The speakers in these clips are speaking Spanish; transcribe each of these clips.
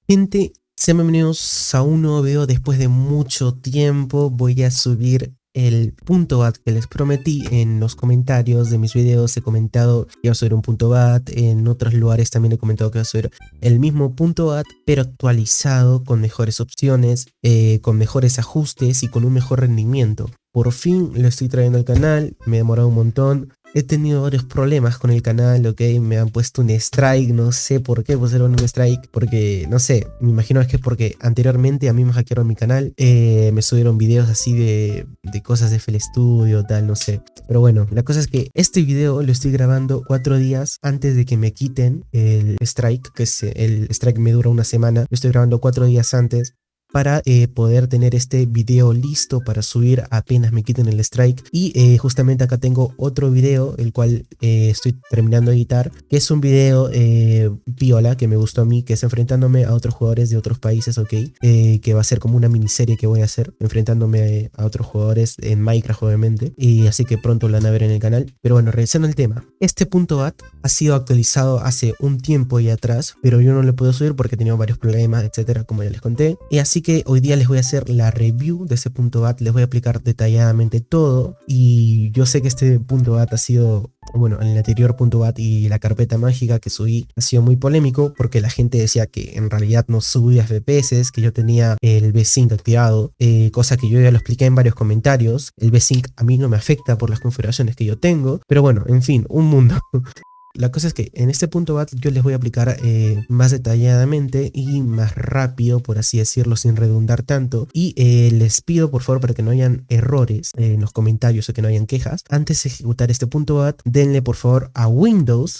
Gente, sean bienvenidos a un nuevo video. Después de mucho tiempo voy a subir el punto bat que les prometí. En los comentarios de mis videos he comentado que iba a subir un punto bat. En otros lugares también he comentado que iba a subir el mismo punto bat, pero actualizado, con mejores opciones, con mejores ajustes y con un mejor rendimiento. Por fin lo estoy trayendo al canal, me he demorado un montón. He tenido varios problemas con el canal, ok, me han puesto un strike, no sé por qué pusieron un strike, porque, no sé, me imagino que es porque anteriormente a mí me hackearon mi canal, me subieron videos así de cosas de FL Studio, tal, no sé. Pero bueno, la cosa es que este video lo estoy grabando 4 días antes de que me quiten el strike, que es el strike me dura una semana, lo estoy grabando 4 días antes para poder tener este video listo para subir apenas me quiten el strike. Y justamente acá tengo otro video, el cual estoy terminando de editar, que es un video piola que me gustó a mí, que es enfrentándome a otros jugadores de otros países, ok, que va a ser como una miniserie que voy a hacer, enfrentándome a otros jugadores en Minecraft obviamente, y así que pronto lo van a ver en el canal. Pero bueno, regresando al tema, este punto bat ha sido actualizado hace un tiempo y atrás, pero yo no lo puedo subir porque he tenido varios problemas, etcétera, como ya les conté. Y así que hoy día les voy a hacer la review de ese punto bat, les voy a explicar detalladamente todo. Y yo sé que este punto bat ha sido, bueno, en el anterior punto bat y la carpeta mágica que subí ha sido muy polémico porque la gente decía que en realidad no subía FPS, que yo tenía el V-Sync activado, cosa que yo ya lo expliqué en varios comentarios. El V-Sync a mí no me afecta por las configuraciones que yo tengo, pero bueno, en fin, un mundo. La cosa es que en este punto bat yo les voy a aplicar más detalladamente y más rápido, por así decirlo, sin redundar tanto. Y les pido por favor, para que no hayan errores en los comentarios o que no hayan quejas, antes de ejecutar este punto bat, denle por favor a Windows,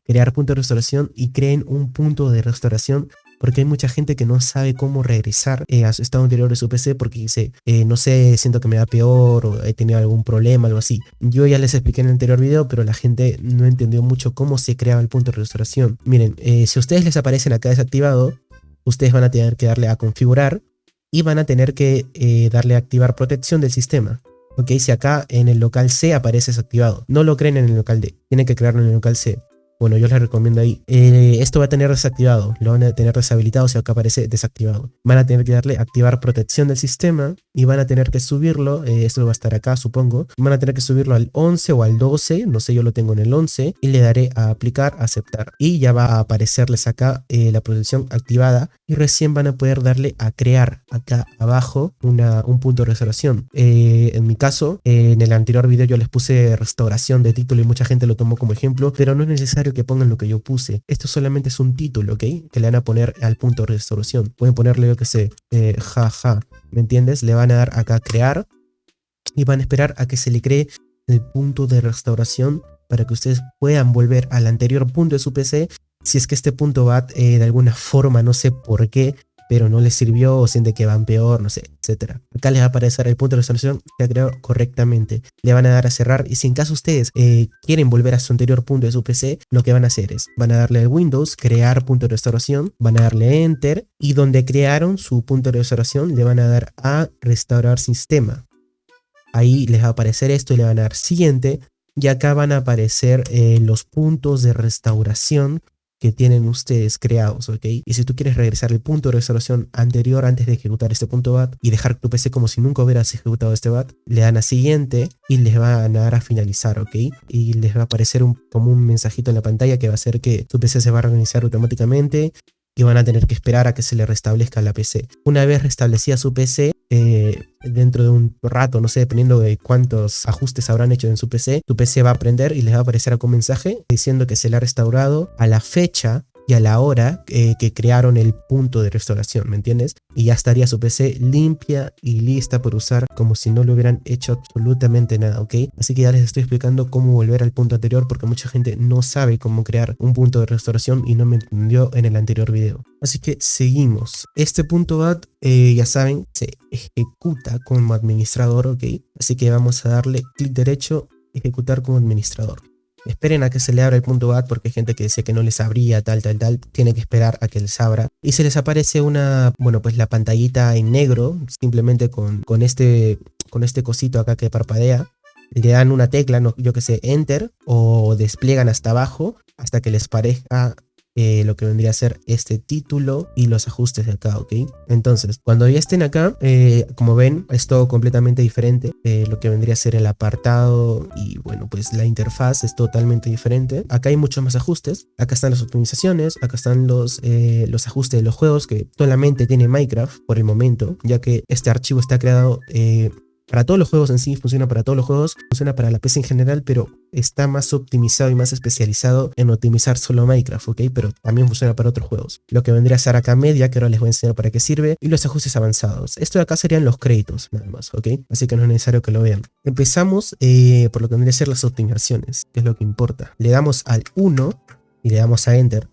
crear punto de restauración, y creen un punto de restauración, porque hay mucha gente que no sabe cómo regresar a su estado anterior de su PC porque dice, no sé, siento que me da peor o he tenido algún problema, algo así. Yo ya les expliqué en el anterior video, pero la gente no entendió mucho cómo se creaba el punto de restauración. Miren, si a ustedes les aparecen acá desactivado, ustedes van a tener que darle a configurar y van a tener que darle a activar protección del sistema. Ok, si acá en el local C aparece desactivado, no lo creen en el local D, tienen que crearlo en el local C. Bueno, yo les recomiendo ahí. Esto va a tener desactivado, lo van a tener deshabilitado si acá aparece desactivado. Van a tener que darle activar protección del sistema y van a tener que subirlo, esto va a estar acá supongo, van a tener que subirlo al 11 o al 12, no sé, yo lo tengo en el 11 y le daré a aplicar, aceptar. Y ya va a aparecerles acá la protección activada y recién van a poder darle a crear acá abajo un punto de restauración. En mi caso, en el anterior video yo les puse restauración de título y mucha gente lo tomó como ejemplo, pero no es necesario que pongan lo que yo puse. Esto solamente es un título, ¿ok? Que le van a poner al punto de restauración. Pueden ponerle, yo que sé, jaja, ¿me entiendes? Le van a dar acá crear y van a esperar a que se le cree el punto de restauración para que ustedes puedan volver al anterior punto de su PC. Si es que este punto bat de alguna forma, no sé por qué, pero no les sirvió o siente que van peor, no sé, etcétera. Acá les va a aparecer el punto de restauración que ha creado correctamente. Le van a dar a cerrar y si en caso ustedes quieren volver a su anterior punto de su PC, lo que van a hacer es, van a darle a Windows, crear punto de restauración, van a darle Enter y donde crearon su punto de restauración le van a dar a restaurar sistema. Ahí les va a aparecer esto y le van a dar siguiente y acá van a aparecer los puntos de restauración que tienen ustedes creados, ¿ok? Y si tú quieres regresar el punto de restauración anterior antes de ejecutar este punto bat y dejar tu PC como si nunca hubieras ejecutado este bat, le dan a siguiente y les van a dar a finalizar, ¿ok? Y les va a aparecer como un mensajito en la pantalla que va a hacer que su PC se va a reiniciar automáticamente y van a tener que esperar a que se le restablezca la PC. Una vez restablecida su PC, dentro de un rato, no sé, dependiendo de cuántos ajustes habrán hecho en su PC, tu PC va a prender y les va a aparecer acá un mensaje diciendo que se le ha restaurado a la fecha y a la hora que crearon el punto de restauración, ¿me entiendes? Y ya estaría su PC limpia y lista por usar como si no le hubieran hecho absolutamente nada, ¿ok? Así que ya les estoy explicando cómo volver al punto anterior porque mucha gente no sabe cómo crear un punto de restauración y no me entendió en el anterior video. Así que seguimos. Este punto bat, ya saben, se ejecuta como administrador, ¿ok? Así que vamos a darle clic derecho, ejecutar como administrador. Esperen a que se le abra el punto bat porque hay gente que decía que no les abría, tal. Tiene que esperar a que les abra. Y se les aparece bueno, pues la pantallita en negro, simplemente con este cosito acá que parpadea. Le dan una tecla, no, yo que sé, Enter, o despliegan hasta abajo hasta que les parezca lo que vendría a ser este título y los ajustes de acá, ¿ok? Entonces, cuando ya estén acá, como ven, es todo completamente diferente. Lo que vendría a ser el apartado y bueno, pues la interfaz es totalmente diferente. Acá hay muchos más ajustes. Acá están las optimizaciones, acá están los ajustes de los juegos que solamente tiene Minecraft por el momento, ya que este archivo está creado para todos los juegos en sí, funciona para todos los juegos, funciona para la PC en general, pero está más optimizado y más especializado en optimizar solo Minecraft, ¿ok? Pero también funciona para otros juegos. Lo que vendría a ser acá media, que ahora les voy a enseñar para qué sirve, y los ajustes avanzados. Esto de acá serían los créditos, nada más, ¿ok? Así que no es necesario que lo vean. Empezamos por lo que vendría a ser las optimizaciones, que es lo que importa. Le damos al 1 y le damos a Enter.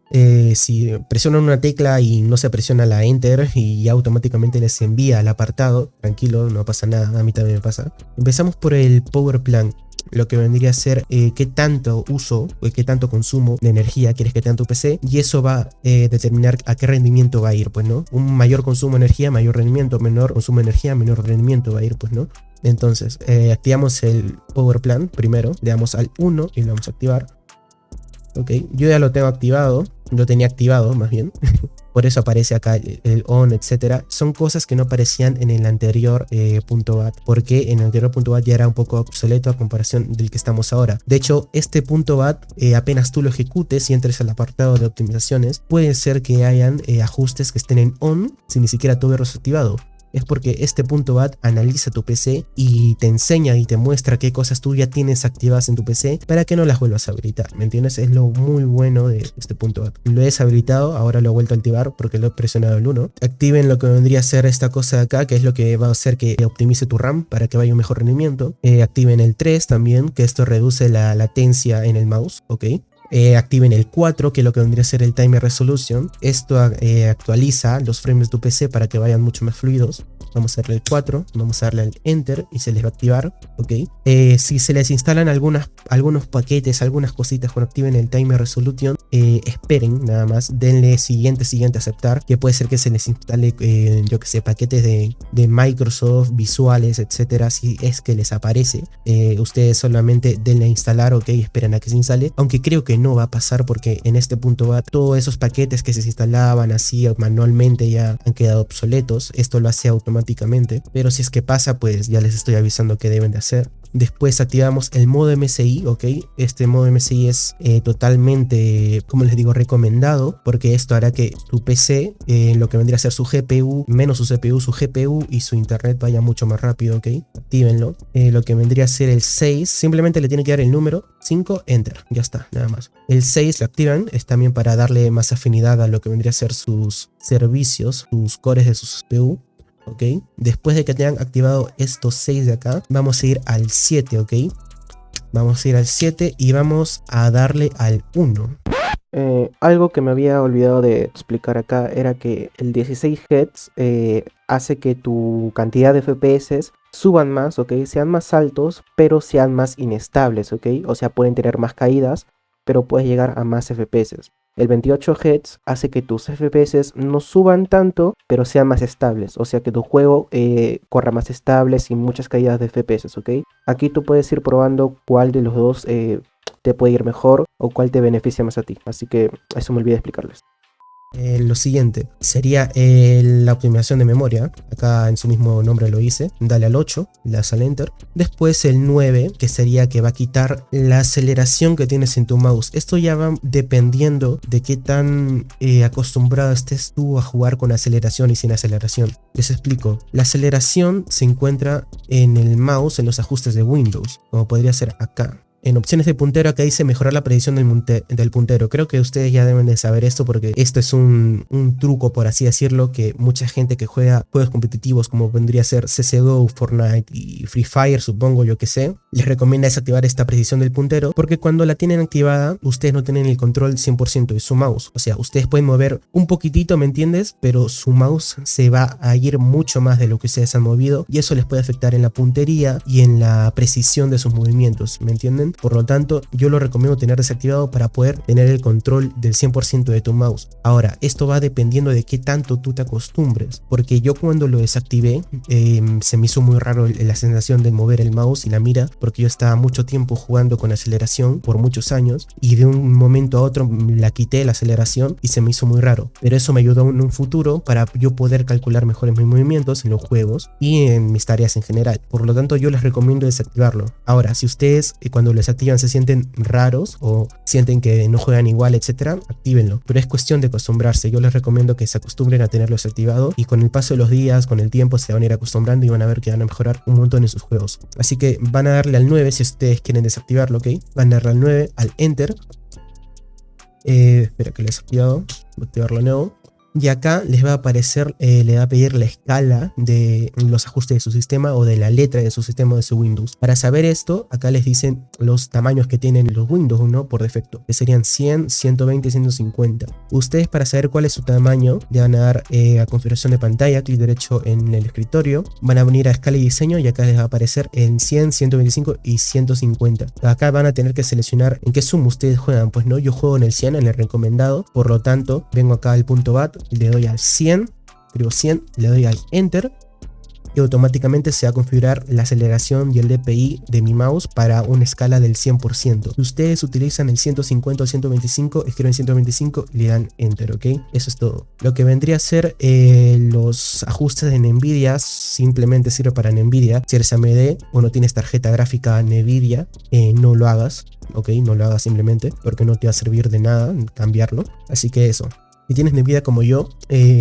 Si presionan una tecla y no se presiona la Enter y automáticamente les envía al apartado, tranquilo, no pasa nada, a mí también me pasa. Empezamos por el Power Plan, lo que vendría a ser qué tanto uso o qué tanto consumo de energía quieres que tenga tu PC, y eso va a determinar a qué rendimiento va a ir, pues, ¿no? Un mayor consumo de energía, mayor rendimiento; menor consumo de energía, menor rendimiento va a ir, pues, ¿no? Entonces, activamos el Power Plan primero, le damos al 1 y lo vamos a activar. Ok, yo ya lo tengo activado, lo tenía activado más bien, por eso aparece acá el on, etcétera. Son cosas que no aparecían en el anterior .bat, porque en el anterior .bat ya era un poco obsoleto a comparación del que estamos ahora. De hecho, este .bat, apenas tú lo ejecutes y entres al apartado de optimizaciones, puede ser que hayan ajustes que estén en on sin ni siquiera tú haberlos activado. Es porque este .bat analiza tu PC y te enseña y te muestra qué cosas tú ya tienes activadas en tu PC para que no las vuelvas a habilitar, ¿me entiendes? Es lo muy bueno de este .bat. Lo he deshabilitado, ahora lo he vuelto a activar porque lo he presionado el 1. Activen lo que vendría a ser esta cosa de acá, que es lo que va a hacer que optimice tu RAM para que vaya un mejor rendimiento. Activen el 3 también, que esto reduce la latencia en el mouse, ¿ok? Activen el 4, que es lo que vendría a ser el Timer Resolution. Esto actualiza los frames de tu PC para que vayan mucho más fluidos. Vamos a darle el 4, vamos a darle al Enter y se les va a activar, ¿ok? Si se les instalan algunos paquetes, algunas cositas cuando activen el Timer Resolution, esperen nada más, denle siguiente, aceptar, que puede ser que se les instale, yo que sé, paquetes de Microsoft, visuales, etcétera. Si es que les aparece, ustedes solamente denle a instalar, ¿ok? Esperan a que se instale, aunque creo que no va a pasar porque en este punto va todos esos paquetes que se instalaban así manualmente ya han quedado obsoletos. Esto lo hace automáticamente, pero si es que pasa, pues ya les estoy avisando qué deben de hacer. Después activamos el modo MSI, ¿ok? Este modo MSI es totalmente, como les digo, recomendado, porque esto hará que tu PC, lo que vendría a ser su GPU, menos su CPU, su GPU y su internet vaya mucho más rápido, ¿ok? Actívenlo. Lo que vendría a ser el 6, simplemente le tiene que dar el número 5, Enter, ya está, nada más. El 6 lo activan, es también para darle más afinidad a lo que vendría a ser sus servicios, sus cores de su CPU. ¿Ok? Después de que tengan activado estos 6 de acá, vamos a ir al 7, ¿ok? Vamos a ir al 7 y vamos a darle al 1. Algo que me había olvidado de explicar acá era que el 16 Hz hace que tu cantidad de FPS suban más, ¿ok? Sean más altos, pero sean más inestables, ¿ok? O sea, pueden tener más caídas, pero puedes llegar a más FPS. El 28 Hz hace que tus FPS no suban tanto, pero sean más estables. O sea que tu juego corra más estable sin muchas caídas de FPS, ¿ok? Aquí tú puedes ir probando cuál de los dos te puede ir mejor o cuál te beneficia más a ti. Así que eso me olvidé explicarles. Lo siguiente sería la optimización de memoria. Acá en su mismo nombre lo hice. Dale al 8, le das al Enter. Después el 9, que sería que va a quitar la aceleración que tienes en tu mouse. Esto ya va dependiendo de qué tan acostumbrado estés tú a jugar con aceleración y sin aceleración. Les explico. La aceleración se encuentra en el mouse, en los ajustes de Windows, como podría ser acá. En opciones de puntero acá dice mejorar la precisión del puntero. Creo que ustedes ya deben de saber esto porque esto es un truco, por así decirlo, que mucha gente que juega juegos competitivos como vendría a ser CSGO, Fortnite y Free Fire, supongo, yo que sé, les recomienda desactivar esta precisión del puntero porque cuando la tienen activada, ustedes no tienen el control 100% de su mouse. O sea, ustedes pueden mover un poquitito, ¿me entiendes? Pero su mouse se va a ir mucho más de lo que ustedes han movido y eso les puede afectar en la puntería y en la precisión de sus movimientos, ¿me entienden? por lo tanto yo lo recomiendo tener desactivado para poder tener el control del 100% de tu mouse. Ahora, esto va dependiendo de qué tanto tú te acostumbres, porque yo cuando lo desactivé se me hizo muy raro la sensación de mover el mouse y la mira, porque yo estaba mucho tiempo jugando con aceleración por muchos años y de un momento a otro la quité la aceleración y se me hizo muy raro, pero eso me ayudó en un futuro para yo poder calcular mejores mis movimientos en los juegos y en mis tareas en general. Por lo tanto, yo les recomiendo desactivarlo. Ahora, si ustedes cuando lo desactivan se sienten raros o sienten que no juegan igual, etcétera, actívenlo, pero es cuestión de acostumbrarse. Yo les recomiendo que se acostumbren a tenerlo desactivado y con el paso de los días, con el tiempo, se van a ir acostumbrando y van a ver que van a mejorar un montón en sus juegos. Así que van a darle al 9 si ustedes quieren desactivarlo, ¿ok? Van a darle al 9, al Enter. Espera que lo he desactivado. Voy a activarlo de nuevo. Y acá les va a aparecer, le va a pedir la escala de los ajustes de su sistema o de la letra de su sistema de su Windows. Para saber esto, acá les dicen los tamaños que tienen los Windows, ¿no? Por defecto, que serían 100, 120 y 150. Ustedes, para saber cuál es su tamaño, le van a dar a configuración de pantalla, clic derecho en el escritorio, van a venir a escala y diseño y acá les va a aparecer en 100, 125 y 150. Acá van a tener que seleccionar en qué suma ustedes juegan. Pues no, yo juego en el 100, en el recomendado, por lo tanto, vengo acá al punto .bat, le doy al 100, escribo 100, le doy al Enter y automáticamente se va a configurar la aceleración y el DPI de mi mouse para una escala del 100%. Si ustedes utilizan el 150 o 125, escriben 125 y le dan Enter, ¿ok? Eso es todo. Lo que vendría a ser los ajustes de NVIDIA simplemente sirve para NVIDIA. Si eres AMD o no tienes tarjeta gráfica NVIDIA, no lo hagas, ¿ok? No lo hagas simplemente porque no te va a servir de nada cambiarlo. Así que eso. Si tienes NVIDIA como yo,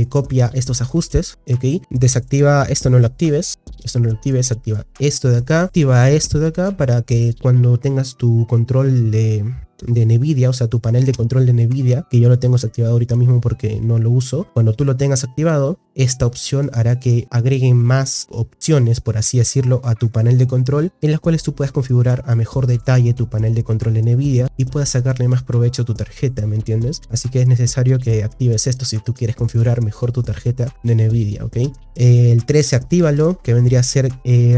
copia estos ajustes, ¿ok? Desactiva esto, no lo actives. Esto no lo actives, activa esto de acá para que cuando tengas tu control de NVIDIA, o sea, tu panel de control de NVIDIA, que yo lo tengo desactivado ahorita mismo porque no lo uso. Cuando tú lo tengas activado, esta opción hará que agreguen más opciones, por así decirlo, a tu panel de control, en las cuales tú puedas configurar a mejor detalle tu panel de control de NVIDIA y puedas sacarle más provecho a tu tarjeta, ¿me entiendes? Así que es necesario que actives esto si tú quieres configurar mejor tu tarjeta de NVIDIA, ¿ok? El 13, actívalo, que vendría a ser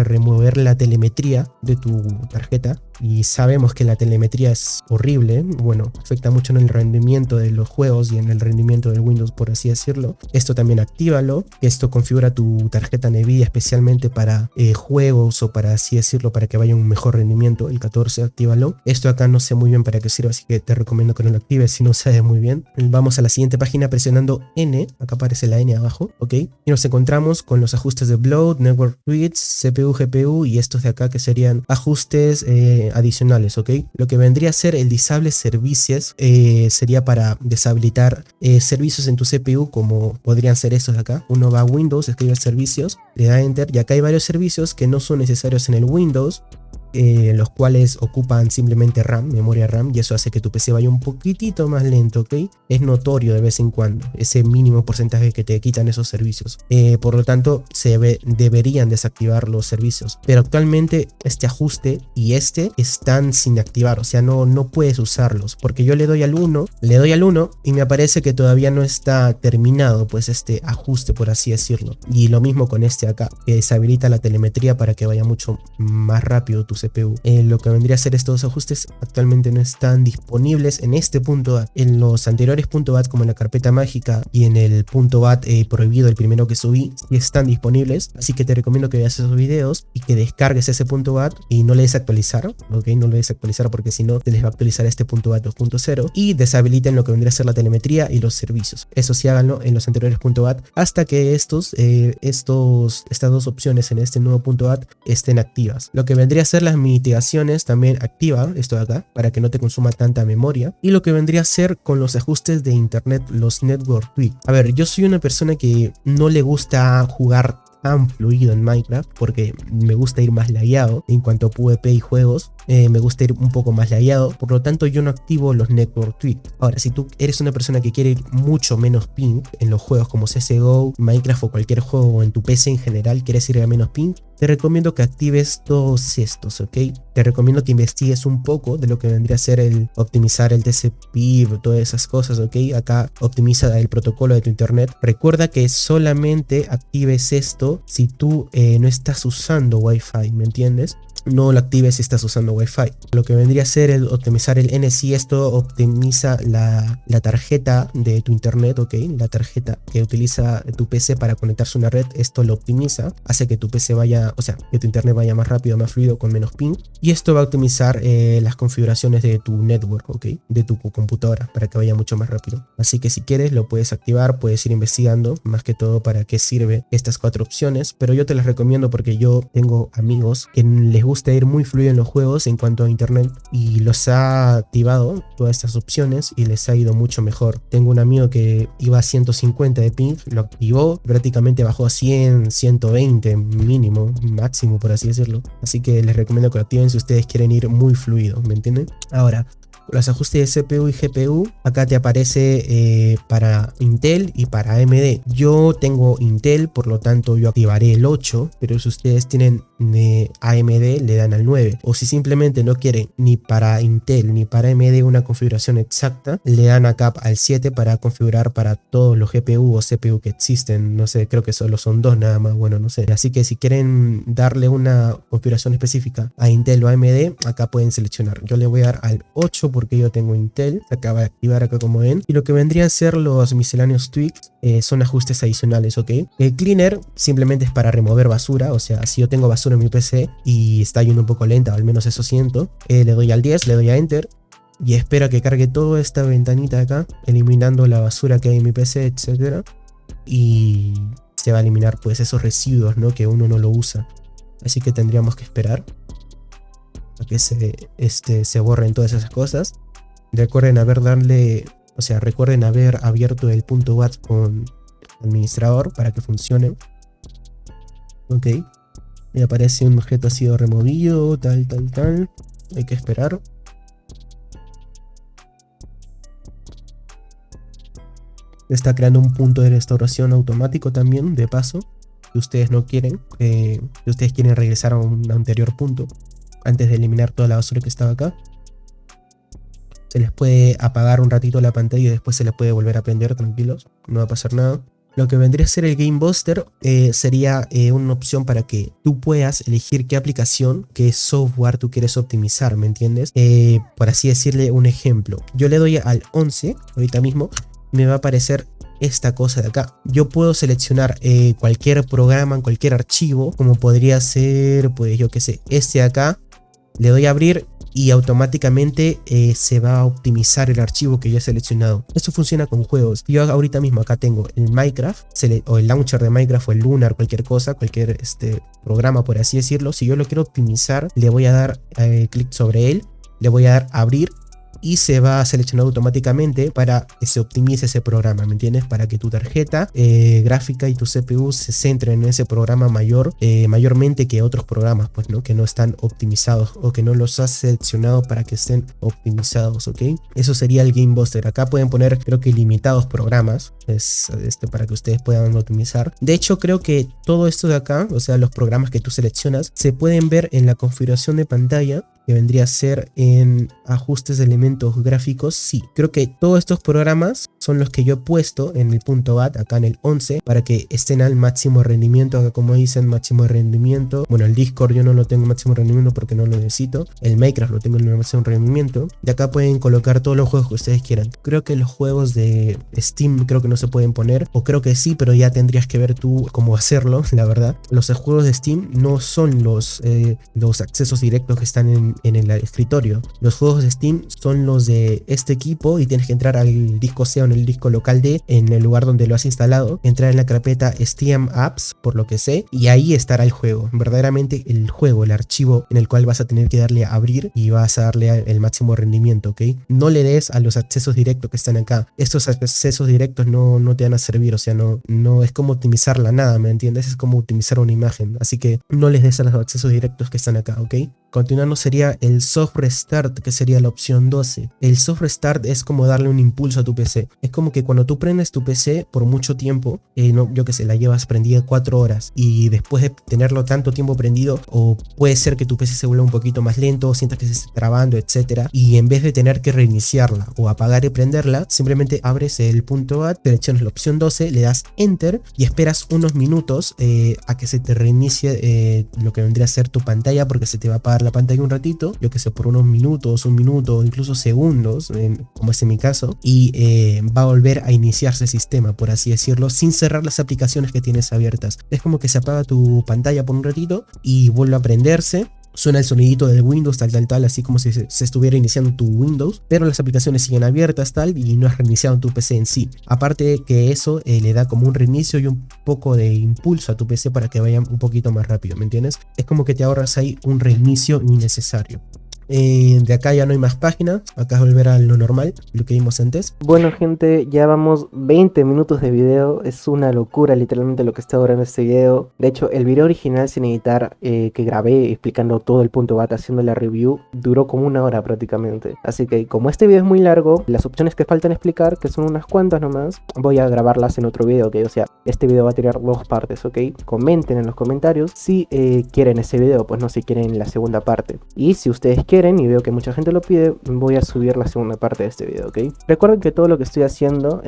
remover la telemetría de tu tarjeta. Y sabemos que la telemetría es horrible, bueno, afecta mucho en el rendimiento de los juegos y en el rendimiento del Windows, por así decirlo. Esto también actívalo, esto configura tu tarjeta NVIDIA especialmente para juegos o para así decirlo, para que vaya un mejor rendimiento. El 14, actívalo. Esto acá no sé muy bien para qué sirve, así que te recomiendo que no lo actives si no sabes muy bien. Vamos a la siguiente página presionando N, acá aparece la N abajo, ¿ok? Y nos encontramos con los ajustes de Bloat, Network Tweets, CPU, GPU y estos de acá que serían ajustes adicionales, ¿ok? Lo que vendría a ser el Disable Services sería para deshabilitar servicios en tu CPU, como podrían ser estos de acá. Uno va a Windows, escribe servicios, le da Enter y acá hay varios servicios que no son necesarios en el Windows, los cuales ocupan simplemente RAM, memoria RAM, y eso hace que tu PC vaya un poquitito más lento, ¿ok? Es notorio de vez en cuando ese mínimo porcentaje que te quitan esos servicios. Por lo tanto, deberían desactivar los servicios. Pero actualmente este ajuste y este están sin activar, o sea, no puedes usarlos, porque yo le doy al 1 y me aparece que todavía no está terminado, pues este ajuste, por así decirlo. Y lo mismo con este acá, que deshabilita la telemetría para que vaya mucho más rápido tu CPU. Lo que vendría a ser estos ajustes actualmente no están disponibles en este punto .bat. En los anteriores .bat, como en la carpeta mágica y en el .bat prohibido, el primero que subí, sí están disponibles. Así que te recomiendo que veas esos videos y que descargues ese .bat y no le des actualizar, ¿ok? No le des actualizar porque si no te les va a actualizar este .bat 2.0 y deshabiliten lo que vendría a ser la telemetría y los servicios. Eso sí, háganlo en los anteriores .bat hasta que estas dos opciones en este nuevo .bat estén activas. Lo que vendría a ser las mitigaciones también activa esto de acá para que no te consuma tanta memoria, y lo que vendría a ser con los ajustes de internet, los network tweaks. A ver, yo soy una persona que no le gusta jugar tan fluido en Minecraft porque me gusta ir más lagueado en cuanto a PvP y juegos. Me gusta ir un poco más lagueado, por lo tanto yo no activo los network tweaks. Ahora, si tú eres una persona que quiere ir mucho menos ping en los juegos como CSGO, Minecraft o cualquier juego, o en tu PC en general quieres ir a menos ping, te recomiendo que actives todos estos, ¿ok? Te recomiendo que investigues un poco de lo que vendría a ser el optimizar el TCP, todas esas cosas, ¿ok? Acá optimiza el protocolo de tu internet. Recuerda que solamente actives esto si tú no estás usando Wi-Fi, ¿me entiendes? no lo actives si estás usando Wi-Fi. Lo que vendría a ser el optimizar el NC, esto optimiza la tarjeta de tu internet, ok, la tarjeta que utiliza tu PC para conectarse a una red, esto lo optimiza, hace que tu PC vaya, o sea, que tu internet vaya más rápido, más fluido, con menos ping, y esto va a optimizar las configuraciones de tu network, ok, de tu computadora, para que vaya mucho más rápido. Así que si quieres lo puedes activar, puedes ir investigando más que todo para qué sirve estas 4 opciones, pero yo te las recomiendo porque yo tengo amigos que les gusta ir muy fluido en los juegos en cuanto a internet y los ha activado todas estas opciones y les ha ido mucho mejor. Tengo un amigo que iba a 150 de ping, lo activó, prácticamente bajó a 100, 120 mínimo, máximo por así decirlo. Así que les recomiendo que lo activen si ustedes quieren ir muy fluido, ¿me entienden? Ahora, los ajustes de CPU y GPU, acá te aparece para Intel y para AMD. Yo tengo Intel, por lo tanto yo activaré el 8, pero si ustedes tienen AMD le dan al 9. O si simplemente no quieren ni para Intel ni para AMD una configuración exacta, le dan acá al 7 para configurar para todos los GPU o CPU que existen. No sé, creo que solo son 2 nada más, bueno, no sé. Así que si quieren darle una configuración específica a Intel o AMD, acá pueden seleccionar. Yo le voy a dar al 8 porque yo tengo Intel, se acaba de activar acá como ven, y lo que vendrían a ser los misceláneos tweaks son ajustes adicionales, ok. El cleaner simplemente es para remover basura, o sea, si yo tengo basura en mi PC y está yendo un poco lenta, o al menos eso siento, le doy al 10, le doy a enter y espero que cargue toda esta ventanita acá, eliminando la basura que hay en mi PC, etcétera, y se va a eliminar pues esos residuos, ¿no?, que uno no lo usa. Así que tendríamos que esperar a que se borren todas esas cosas. Recuerden recuerden haber abierto el punto .bat con administrador para que funcione. Ok, me aparece un objeto ha sido removido, tal. Hay que esperar. Está creando un punto de restauración automático también, de paso, que ustedes no quieren, que ustedes quieren regresar a un anterior punto antes de eliminar toda la basura que estaba acá. Se les puede apagar un ratito la pantalla y después se les puede volver a prender, tranquilos, no va a pasar nada. Lo que vendría a ser el Game Buster sería una opción para que tú puedas elegir qué aplicación, qué software tú quieres optimizar, ¿me entiendes? Por así decirle un ejemplo. Yo le doy al 11 ahorita mismo, me va a aparecer esta cosa de acá. Yo puedo seleccionar cualquier programa, cualquier archivo, como podría ser, pues yo qué sé, este de acá. Le doy a abrir y automáticamente se va a optimizar el archivo que yo he seleccionado. Esto funciona con juegos. Yo ahorita mismo acá tengo el Minecraft o el launcher de Minecraft o el Lunar, cualquier cosa, cualquier programa por así decirlo. Si yo lo quiero optimizar, le voy a dar clic sobre él, le voy a dar a abrir y se va a seleccionar automáticamente para que se optimice ese programa, ¿me entiendes? Para que tu tarjeta gráfica y tu CPU se centren en ese programa mayormente que otros programas, pues, ¿no? Que no están optimizados o que no los has seleccionado para que estén optimizados, ¿ok? Eso sería el Game Buster. Acá pueden poner, creo que ilimitados programas, para que ustedes puedan optimizar. De hecho, creo que todo esto de acá, o sea, los programas que tú seleccionas, se pueden ver en la configuración de pantalla, que vendría a ser en ajustes de elementos gráficos. Sí, creo que todos estos programas son los que yo he puesto en el punto .bat, acá en el 11, para que estén al máximo rendimiento. Acá como dicen, máximo rendimiento. Bueno, el Discord yo no lo tengo en máximo rendimiento porque no lo necesito. El Minecraft lo tengo en máximo rendimiento. Y acá pueden colocar todos los juegos que ustedes quieran. Creo que los juegos de Steam creo que no se pueden poner, o creo que sí, pero ya tendrías que ver tú cómo hacerlo, la verdad. Los juegos de Steam no son los accesos directos que están en el escritorio. Los juegos de Steam son los de este equipo y tienes que entrar al disco C o en el disco local D, en el lugar donde lo has instalado, entrar en la carpeta Steam Apps, por lo que sé, y ahí estará el juego, verdaderamente el juego, el archivo en el cual vas a tener que darle a abrir y vas a darle el máximo rendimiento, ¿ok? No le des a los accesos directos que están acá. Estos accesos directos no te van a servir, o sea, no es como optimizarla nada, ¿me entiendes? Es como optimizar una imagen, así que no les des a los accesos directos que están acá, ¿ok? Continuando sería el soft restart, que sería la opción 12. El soft restart es como darle un impulso a tu PC. Es como que cuando tú prendes tu PC por mucho tiempo, no, yo que sé, la llevas prendida 4 horas y después de tenerlo tanto tiempo prendido, o puede ser que tu PC se vuelva un poquito más lento, sientas que se está trabando, etcétera, y en vez de tener que reiniciarla o apagar y prenderla, simplemente abres el punto .bat, seleccionas la opción 12, le das enter y esperas unos minutos a que se te reinicie lo que vendría a ser tu pantalla, porque se te va a apagar la pantalla un ratito, yo que sé, por unos minutos, un minuto o incluso segundos, como es en mi caso, y va a volver a iniciarse el sistema, por así decirlo, sin cerrar las aplicaciones que tienes abiertas. Es como que se apaga tu pantalla por un ratito y vuelve a prenderse. Suena el sonidito del Windows, tal, así como si se estuviera iniciando tu Windows, pero las aplicaciones siguen abiertas, tal, y no has reiniciado tu PC en sí. Aparte que eso le da como un reinicio y un poco de impulso a tu PC para que vaya un poquito más rápido, ¿me entiendes? Es como que te ahorras ahí un reinicio innecesario. De acá ya no hay más páginas, acá es volver a lo normal, lo que vimos antes. Bueno gente, ya vamos 20 minutos de video, es una locura literalmente lo que está durando este video. De hecho el video original sin editar que grabé explicando todo el punto .bat, haciendo la review, duró como 1 hora prácticamente. Así que como este video es muy largo, las opciones que faltan explicar, que son unas cuantas nomás, voy a grabarlas en otro video, ¿ok? O sea, este video va a tener 2 partes, ¿ok? Comenten en los comentarios si quieren ese video, pues no, si quieren la segunda parte. Y si ustedes quieren, y veo que mucha gente lo pide, voy a subir la segunda parte de este video, ¿ok? Recuerden que todo lo que estoy haciendo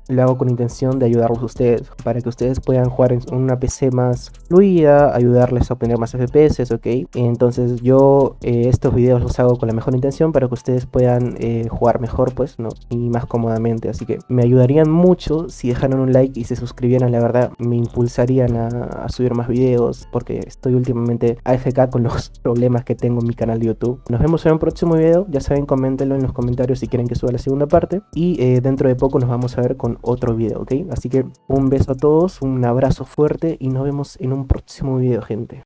lo hago con intención de ayudarlos a ustedes, para que ustedes puedan jugar en una PC más fluida, ayudarles a obtener más FPS, ¿ok? Entonces yo estos videos los hago con la mejor intención para que ustedes puedan jugar mejor, pues, ¿no? Y más cómodamente, así que me ayudarían mucho si dejaran un like y se suscribieran, la verdad, me impulsarían a subir más videos, porque estoy últimamente AFK con los problemas que tengo en mi canal de YouTube. Nos vemos en un próximo video, ya saben, coméntenlo en los comentarios si quieren que suba la segunda parte, y dentro de poco nos vamos a ver con otro video, ¿ok? Así que un beso a todos, un abrazo fuerte y nos vemos en un próximo video, gente.